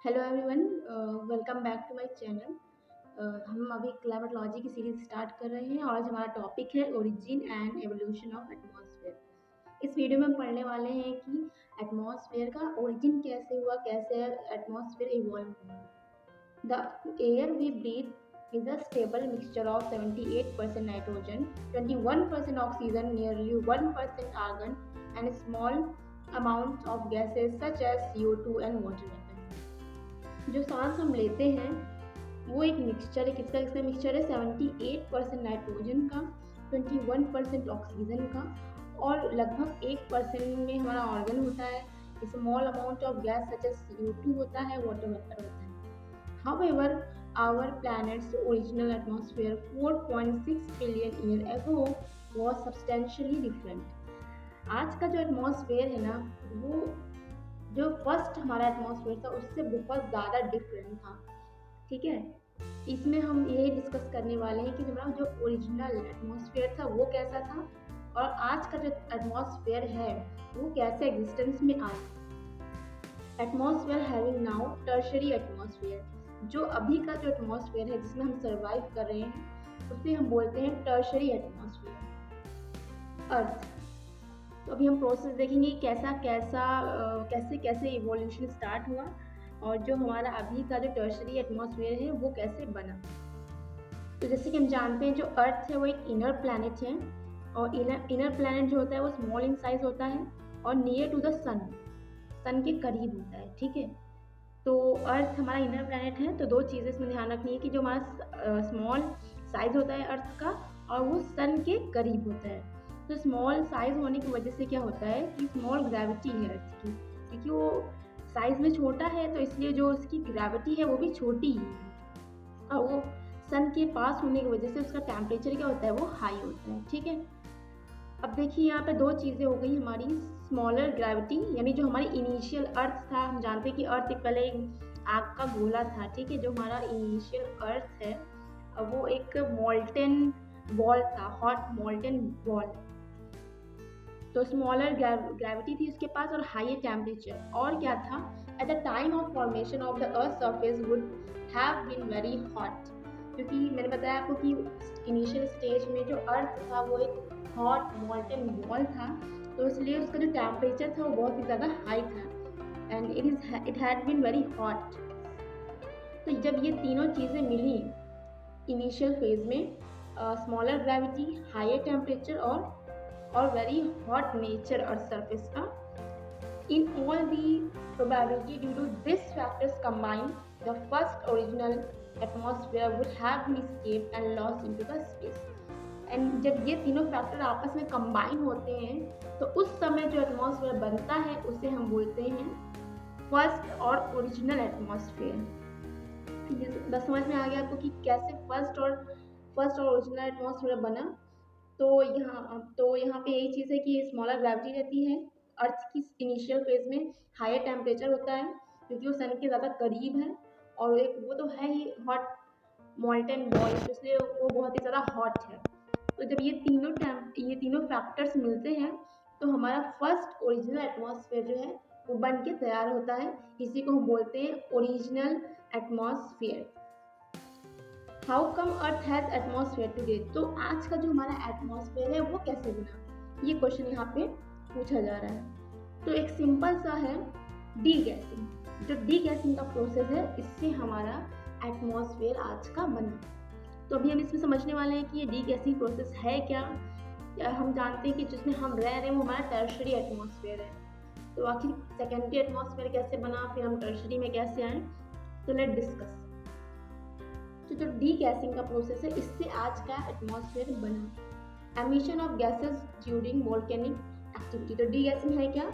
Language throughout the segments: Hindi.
Hello everyone, welcome back to my channel. हम अभी क्लाइमेटोलॉजी की सीरीज स्टार्ट कर रहे हैं और आज हमारा टॉपिक है origin and evolution of atmosphere. इस वीडियो में हम पढ़ने वाले हैं कि एटमॉस्फेयर का ओरिजिन कैसे हुआ, कैसे एटमॉस्फेयर इवॉल्व हुआ। The air we breathe is a stable mixture of 78% nitrogen, 21% oxygen, nearly 1% argon, and small amounts of gases such as CO2 and water vapor. जो सांस हम लेते हैं वो एक मिक्सचर है। किसका मिक्सचर है? 78% नाइट्रोजन का, 21% ऑक्सीजन का और लगभग 1% में हमारा ऑर्गन होता है। Small amount of gas such as CO2 होता है, वाटर वेपर होता है। However, our planet's original atmosphere 4.6 billion years ago was substantially different. आज का जो एटमॉस्फेयर है ना, वो जो फर्स्ट हमारा एटमॉस्फेयर था उससे बहुत ज़्यादा डिफरेंट था। ठीक है, इसमें हम ये डिस्कस करने वाले हैं कि हमारा जो ओरिजिनल एटमॉस्फेयर था वो कैसा था और आज का जो एटमॉस्फेयर है वो कैसे एग्जिस्टेंस में आया। Atmosphere having now tertiary atmosphere, जो अभी का जो एटमॉस्फेयर है जिसमें हम सर्वाइव कर रहे हैं उसे हम बोलते हैं टर्शरी एटमॉस्फेयर, अर्थ। तो अभी हम प्रोसेस देखेंगे कैसे कैसे इवोल्यूशन स्टार्ट हुआ और जो हमारा अभी का जो टर्शरी एटमॉस्फेयर है वो कैसे बना। तो जैसे कि हम जानते हैं जो अर्थ है वो एक इनर प्लैनेट है और इनर प्लैनेट जो होता है वो स्मॉल इन साइज होता है और नियर टू द सन के करीब होता है। ठीक है, तो अर्थ हमारा इनर प्लैनेट है। तो दो चीज़ें इसमें ध्यान रखनी है कि जो हमारा स्मॉल साइज होता है अर्थ का और वो सन के करीब होता है। तो स्मॉल साइज होने की वजह से क्या होता है कि स्मॉल ग्रेविटी है अर्थ की, क्योंकि वो साइज में छोटा है तो इसलिए जो उसकी ग्रेविटी है वो भी छोटी ही है और वो सन के पास होने की वजह से उसका टेम्परेचर क्या होता है, वो हाई होता है। ठीक है, अब देखिए यहाँ पे दो चीज़ें हो गई हमारी। स्मॉलर ग्रेविटी यानी जो हमारी इनिशियल अर्थ था, हम जानते हैं कि अर्थ एक पहले आग का गोला था। ठीक है, जो हमारा इनिशियल अर्थ है वो एक मोल्टेन बॉल था, हॉट मोल्टेन बॉल। तो स्मॉलर ग्रेविटी थी उसके पास और हाई टेम्परेचर। और क्या था, at the time of formation of the earth surface would have been very hot, क्योंकि मैंने बताया आपको कि इनिशियल स्टेज में जो अर्थ था वो एक हॉट मोल्टेन बॉल था, तो इसलिए उसका जो टेम्परेचर था वो बहुत ही ज़्यादा हाई था and it had been very hot. तो जब ये तीनों चीज़ें मिली इनिशियल फेज में, स्मॉलर ग्रेविटी, हायर टेम्परेचर और very hot nature earth surface का, in all the probability due to these factors combined, the first original atmosphere would have been escaped and lost into the space. And जब ये तीनों फैक्टर आपस में कंबाइन होते हैं तो उस समय जो एटमॉस्फेयर बनता है उसे हम बोलते हैं फर्स्ट और ओरिजिनल एटमॉस्फेयर। बस समझ में आ गया आपको कि कैसे फर्स्ट और ओरिजिनल एटमॉस्फेयर बना। तो यहाँ पे यही चीज़ है कि स्मॉलर ग्रेविटी रहती है अर्थ की इनिशियल फेज में, हायर टेम्परेचर होता है क्योंकि वो सन के ज़्यादा करीब है और एक वो तो है ही हॉट मोल्टेन बॉल, इसलिए वो बहुत ही ज़्यादा हॉट है। तो जब ये तीनों फैक्टर्स मिलते हैं तो हमारा फर्स्ट ओरिजिनल एटमॉस्फेयर जो है वो बन के तैयार होता है। इसी को हम बोलते हैं original atmosphere. How come earth has atmosphere today, तो आज का जो हमारा एटमॉस्फेयर है वो कैसे बना, ये क्वेश्चन यहाँ पे पूछा जा रहा है। तो एक सिंपल सा है, डी गैसिंग। जो डी गैसिंग का प्रोसेस है इससे हमारा एटमॉस्फेयर आज का बना। तो अभी हम इसमें समझने वाले हैं कि ये डी गैसिंग प्रोसेस है क्या। हम जानते हैं कि जिसमें हम रह रहे हैं वो हमारा टर्शरी एटमॉस्फेयर है। तो आखिर सेकेंडरी एटमॉस्फेयर कैसे बना, फिर हम टर्शरी में कैसे आए, तो लेट डिस्कस। तो जो डी गैसिंग का प्रोसेस है इससे आज का एटमॉस्फेयर बना। Emission of gases during volcanic activity. तो डी गैसिंग है क्या,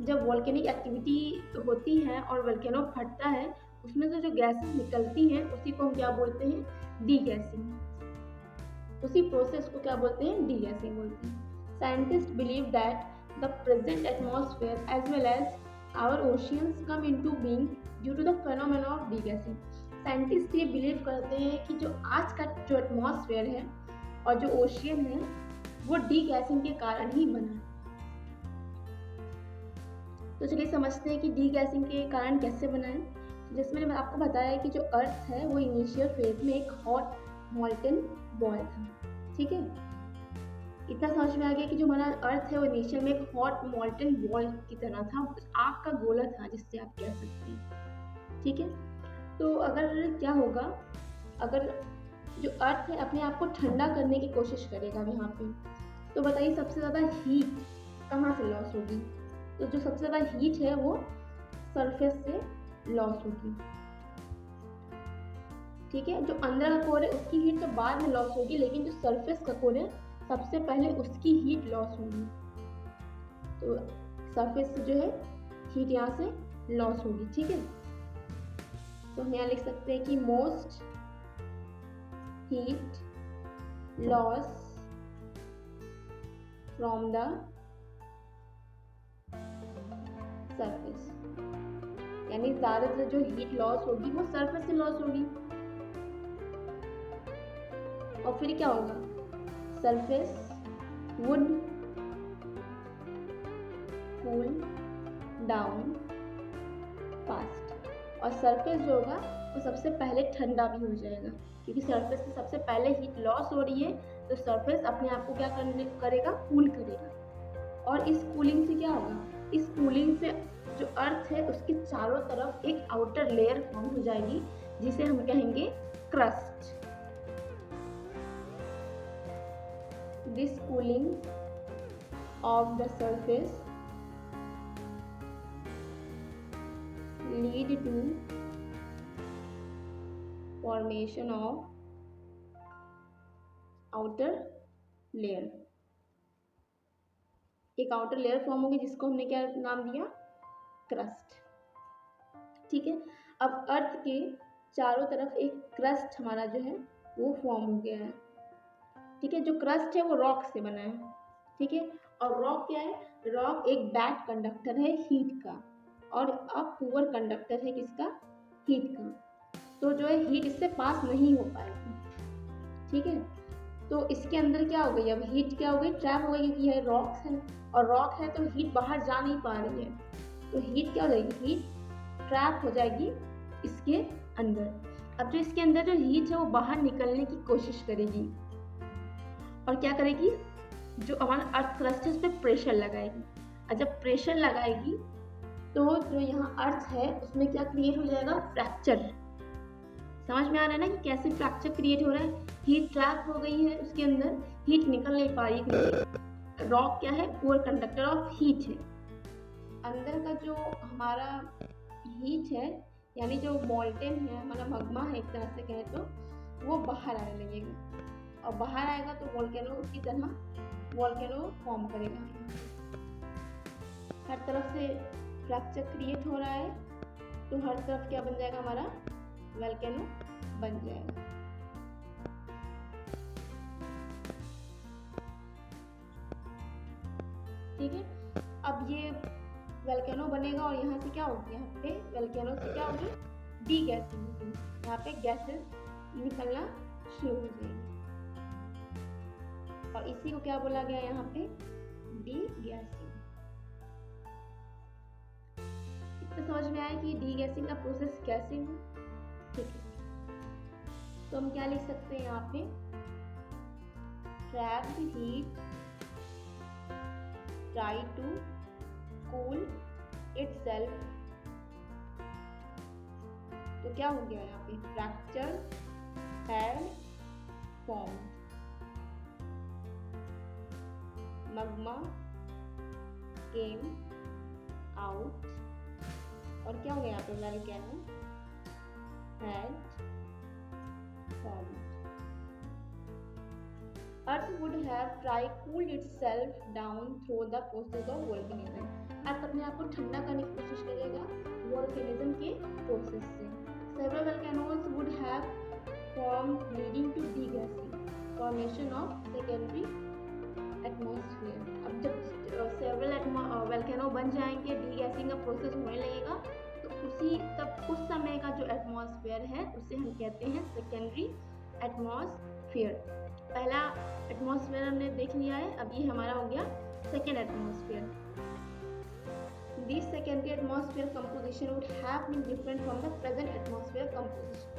जब वोल्केनिक एक्टिविटी होती है और वोल्केनो फटता है उसमें से जो गैसेस निकलती हैं उसी को हम क्या बोलते हैं, डी गैसिंग। उसी प्रोसेस को क्या बोलते हैं, डी गैसिंग बोलते हैं। Scientist believe that the present atmosphere as well as our oceans come into being due to the phenomena of degassing. Scientist ये बिलीव करते हैं कि जो आज का जो एटमॉस्फेयर है और जो ओशियन है वो डी गैसिंग के कारण ही बना। तो चलिए समझते हैं कि डी गैसिंग के कारण कैसे बना है। जिसमें मैंने आपको बताया कि जो अर्थ है वो इनिशियल फेज में एक हॉट मॉल्टन बॉल था। ठीक है, इतना समझ में आ गया कि जो हमारा अर्थ है वो इनिशियल में एक हॉट मॉल्टन बॉल की तरह था, आग का गोला था जिससे आप कह सकते हैं। ठीक है, तो अगर क्या होगा, अगर जो अर्थ है अपने आप को ठंडा करने की कोशिश करेगा यहाँ पे, तो बताइए सबसे ज़्यादा हीट कहाँ से लॉस होगी? तो जो सबसे ज़्यादा हीट है वो सरफेस से लॉस होगी। ठीक है, जो अंदर का कोर है उसकी हीट तो बाद में लॉस होगी, लेकिन जो सरफेस का कोर है सबसे पहले उसकी हीट लॉस होगी। तो सरफेस से जो है हीट यहाँ से लॉस होगी। ठीक है, तो हम यहाँ लिख सकते हैं कि most heat loss from the surface, यानी ज्यादातर जो हीट लॉस होगी वो सरफेस से लॉस होगी। और फिर क्या होगा, surface would cool down fast, और सरफेस जो होगा वो सबसे पहले ठंडा भी हो जाएगा, क्योंकि सरफेस से सबसे पहले हीट लॉस हो रही है, तो सरफेस अपने आप को क्या करेगा, कूल करेगा। और इस कूलिंग से क्या होगा, इस कूलिंग से जो अर्थ है उसके चारों तरफ एक आउटर लेयर फॉर्म हो जाएगी, जिसे हम कहेंगे crust. This cooling of the surface lead to formation of outer layer। एक आउटर लेयर फॉर्म होगी जिसको हमने क्या नाम दिया, क्रस्ट। ठीक है, अब अर्थ के चारों तरफ एक क्रस्ट हमारा जो है वो फॉर्म हो गया है। ठीक है, जो क्रस्ट है वो रॉक से बना है। ठीक है, और रॉक क्या है, रॉक एक बैड कंडक्टर है हीट का, और अब पुअर कंडक्टर है किसका, हीट का। तो जो है हीट इससे पास नहीं हो पाएगी। ठीक है, तो इसके अंदर क्या हो गई, अब हीट क्या हो गई, ट्रैप हो गई, क्योंकि यह रॉक्स है और रॉक है तो हीट बाहर जा नहीं पा रही है, तो हीट क्या हो जाएगी, हीट ट्रैप हो जाएगी इसके अंदर। अब जो इसके अंदर जो हीट है वो बाहर निकलने की कोशिश करेगी, और क्या करेगी, जो हमारा अर्थ क्रस्ट है उस पर प्रेशर लगाएगी, और जब प्रेशर लगाएगी तो जो यहाँ अर्थ है उसमें क्या क्रिएट हो जाएगा, फ्रैक्चर। समझ में आ रहा है ना कि कैसे फ्रैक्चर क्रिएट हो रहा है, हीट ट्रैप हो गई है उसके अंदर, हीट निकल नहीं पा रही, क्योंकि रॉक क्या है, पुअर कंडक्टर ऑफ हीट है। अंदर का जो हमारा हीट है, यानी जो मॉल्टेन है, हमारा मग्मा है एक तरह से कहे तो, वो बाहर आने लगेगा, और बाहर आएगा तो वोल्केनो की तरह वोल्केनो फॉर्म करेगा। हर तरफ से फ्रैक्चर क्रिएट हो रहा है, तो हर तरफ क्या बन जाएगा, हमारा वोल्केनो बन जाएगा। ठीक है, अब ये वोल्केनो बनेगा और यहाँ से क्या होगी, यहाँ पे वोल्केनो से क्या होगी, डी गैसिंग होगी, यहाँ पे गैसेस निकलना शुरू हो जाएगी, और इसी को क्या बोला गया यहाँ पे, डी गैसिंग। तो समझ में आया कि डी गैसिंग का प्रोसेस कैसे है। ठीक है, तो हम क्या लिख सकते हैं यहाँ पे, trapped heat try to cool itself. तो क्या हो गया यहाँ पे, fracture had form, magma came out, और क्या हो गया यहाँ पे, volcano had formed. Earth would have tried cool itself down through the process of volcanism. अर्थ अपने आप को ठंडा करने की कोशिश करेगा वोल्केनिज्म के प्रोसेस से। Several volcanoes would have formed leading to degassing, formation of secondary atmosphere. अब जब सेवरल वोल्केनो बन जाएंगे, डीगैसिंग का प्रोसेस होने लगेगा, तो उस समय का जो एटमॉस्फेयर है उसे हम कहते हैं सेकेंडरी एटमॉस्फेयर। पहला एटमॉस्फेयर हमने देख लिया है, अब ये हमारा हो गया second atmosphere. This secondary atmosphere composition would have been different from the present atmosphere composition.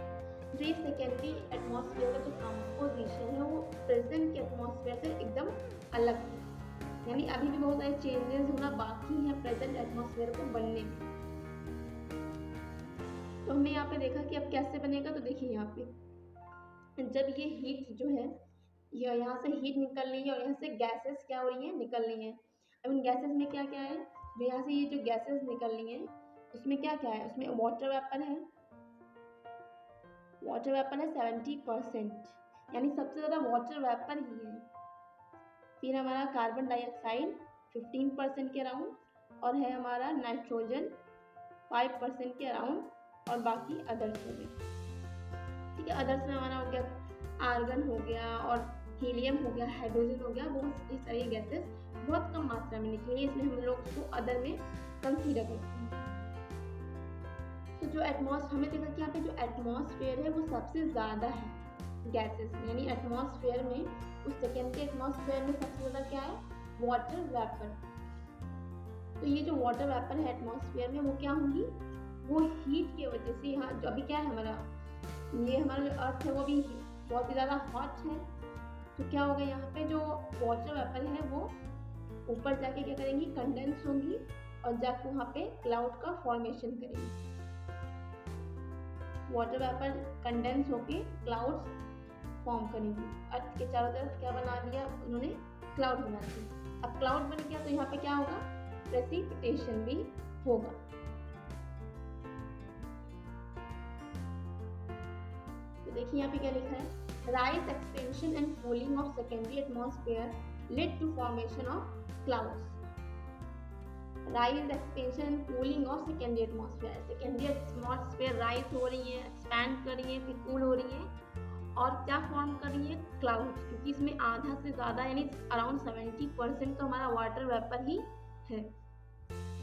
जो ये सेकेंडरी एटमॉस्फेयर का जो कंपोजिशन है वो प्रेजेंट के एटमॉस्फेयर से एकदम अलग है, यानी अभी भी बहुत सारे चेंजेस होना बाकी है प्रेजेंट एटमॉस्फेयर को बनने में। तो हमने यहाँ पे देखा कि अब कैसे बनेगा, तो देखिए यहाँ पे जब ये हीट जो है यहाँ से हीट निकल रही है और यहाँ से गैसेस क्या हो रही है, निकल रही है। अब इन गैसेस में क्या क्या है, जो यहाँ से ये जो गैसेस निकल रही हैं उसमें क्या क्या है, उसमें वाटर वेपर है, वाटर वेपर है 70%, यानी सबसे ज़्यादा वाटर वेपर ही है। फिर हमारा कार्बन डाइऑक्साइड 15% के अराउंड, और है हमारा नाइट्रोजन 5% के अराउंड, और बाकी अदर्स हो गए। ठीक है, अदर्स में हमारा हो गया आर्गन हो गया और हीलियम हो गया, हाइड्रोजन हो गया, बहुत इस सारी गैसेस बहुत कम मात्रा में निकली है, इसलिए हम लोग उसको अदर में कंसीडर करते हैं। तो जो हमने देखा कि यहाँ पे जो एटमॉस्फेयर है वो सबसे ज़्यादा है गैसेस में, यानी एटमॉस्फेयर में उस सेकेंडरी एटमॉस्फेयर में सबसे ज़्यादा क्या है, वाटर वेपर। तो ये जो वाटर वेपर है एटमॉस्फेयर में वो क्या होंगी, वो हीट की वजह से, यहाँ जो अभी क्या है हमारा ये हमारा जो अर्थ है वो भी बहुत ही ज़्यादा हॉट है, तो क्या होगा यहाँ पे जो वाटर वेपर है वो ऊपर जाके क्या करेंगी, कंडेंस होंगी और जाके वहाँ पे क्लाउड का फॉर्मेशन करेंगी। वाटर वेपर कंडेंस होके क्लाउड्स फॉर्म करेंगी। अर्थ के चारों तरफ क्या बना दिया उन्होंने, क्लाउड बना दिया। अब क्लाउड बन गया तो यहाँ पे क्या होगा, प्रेसिपिटेशन भी होगा। तो देखिए यहाँ पे क्या लिखा है, rise expansion and cooling of secondary atmosphere led to formation of clouds. Rise expansion and cooling of secondary atmosphere, secondary atmosphere rise हो रही है, एक्सपैंड कर रही है, फिर कूल हो रही है और क्या फॉर्म कर रही है, क्लाउड्स, क्योंकि इसमें आधा से ज़्यादा यानी अराउंड 70% तो हमारा वाटर वेपर ही है।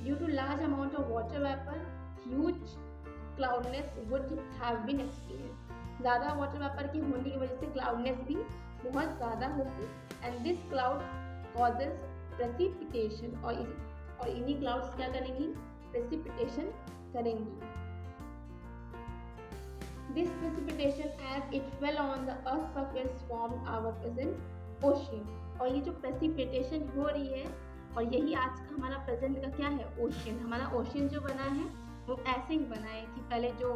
Due to large amount of water vapour huge cloudiness would have been experienced. ज़्यादा वाटर वेपर के होने की वजह से क्लाउडनेस भी बहुत ज़्यादा होगी, and this cloud causes precipitation, और इन्हीं क्लाउड्स क्या करेंगी, प्रेसिपिटेशन करेंगी। This precipitation as it fell on the earth surface form our present ocean, और ये जो प्रेसिपिटेशन हो रही है और यही आज का हमारा प्रेजेंट का क्या है, ओशियन। हमारा ओशियन जो बना है वो ऐसे ही बना है कि पहले जो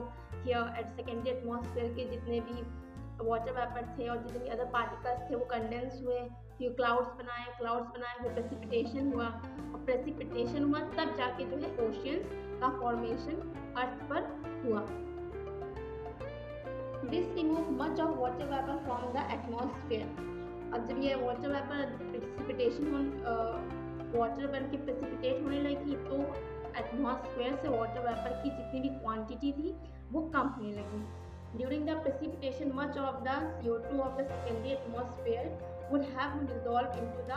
सेकेंडरी एटमॉस्फेयर के जितने भी वाटर वेपर थे और जितने भी अदर पार्टिकल्स थे वो कंडेंस हुए, फिर क्लाउड्स बनाए, फिर प्रेसिपिटेशन हुआ, और प्रेसिपिटेशन हुआ तब जाके जो है ओशियंस का फॉर्मेशन अर्थ पर हुआ। This remove much of water vapour from the atmosphere. अब जब ये वाटर वेपर प्रेसिपिटेशन वाटर बन के प्रेसिपिटेट होने लगी तो एटमॉस्फेयर से वाटर वेपर की जितनी भी क्वांटिटी थी वो कम होने लगी। During the precipitation much of the CO2 of the secondary atmosphere would have been dissolved into the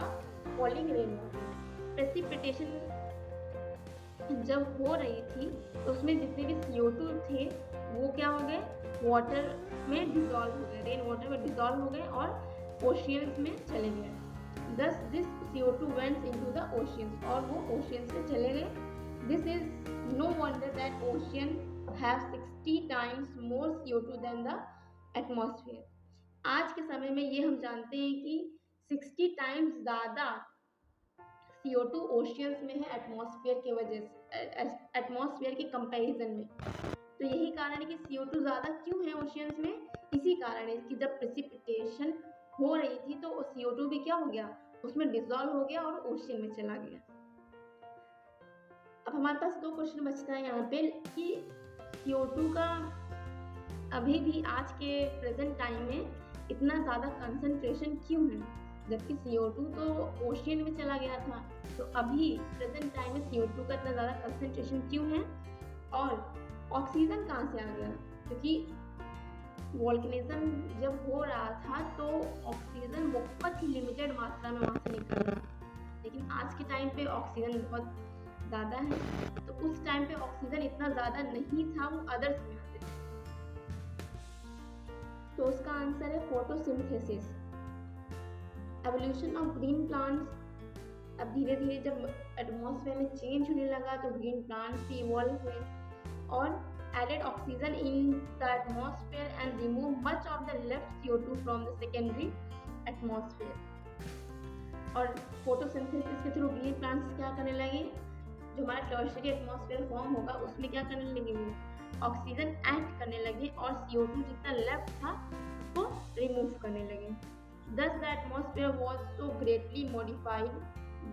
falling rain water. Precipitation जब हो रही थी तो उसमें जितने भी CO2 थे वो क्या हो गए, वाटर में डिसॉल्व हो गए, रेन वाटर में डिसॉल्व हो गए और ओशियंस में चले गए। Thus this CO2 went into the oceans, और वो ओशियंस में चले गए। This is no wonder that ocean have 60 times more CO2 than the atmosphere. आज के समय में ये हम जानते हैं कि 60 टाइम्स ज़्यादा CO2 ओशियंस में है एटमॉस्फेयर के वजह से, एटमॉस्फेयर के कंपैरिजन में। तो यही कारण है कि CO2 ज़्यादा क्यों है ओशियंस में, इसी कारण है कि जब प्रेसिपिटेशन हो रही थी तो CO2 भी क्या हो गया, उसमें डिसॉल्व हो गया और ओशियन में चला गया। अब हमारे पास 2 क्वेश्चन बचता है यहाँ पे कि CO2 का अभी भी आज के प्रेजेंट टाइम में इतना ज़्यादा कंसंट्रेशन क्यों है, जबकि CO2 तो ओशियन में चला गया था। तो अभी प्रेजेंट टाइम में CO2 का इतना ज़्यादा कंसंट्रेशन क्यों है, और ऑक्सीजन कहाँ से आ गया, क्योंकि वोल्केनिज्म जब हो रहा था तो ऑक्सीजन बहुत ही लिमिटेड मात्रा में वहाँ से निकल रहा था, लेकिन आज के टाइम पे ऑक्सीजन बहुत ज़्यादा है, तो उस टाइम पे ऑक्सीजन इतना ज़्यादा नहीं था, वो अदर्स में आते थे। तो उसका आंसर है photosynthesis. Evolution of green plants. अब धीरे धीरे जब एटमॉस्फेयर में चेंज होने लगा तो ग्रीन प्लांट्स भी इवॉल्व हुए और added oxygen in the atmosphere and remove much of the left CO2 from the secondary atmosphere. और फोटोसिंथेसिस के थ्रू ग्रीन प्लांट्स क्या करने लगे, जो हमारा टर्शियरी एटमॉस्फेयर फॉर्म होगा उसमें क्या करने लगे, वो ऑक्सीजन ऐड करने लगे और CO2 जितना लेफ्ट था उसको रिमूव करने लगे. Thus the atmosphere was so greatly modified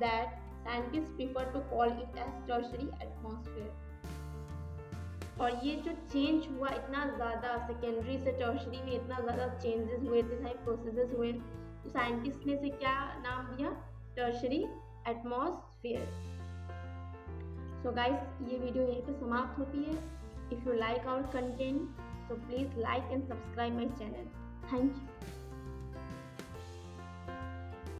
that scientists prefer to call it as tertiary atmosphere. और ये जो चेंज हुआ इतना ज़्यादा, सेकेंडरी से टर्शरी में इतना ज़्यादा चेंजेस हुए, इतने सारे प्रोसेसेस हुए, तो साइंटिस्ट ने इसे क्या नाम दिया, टर्शरी एटमॉस्फेयर. सो गाइस, ये वीडियो यहीं पे समाप्त होती है. If you like our content so please like and subscribe my channel. Thank you.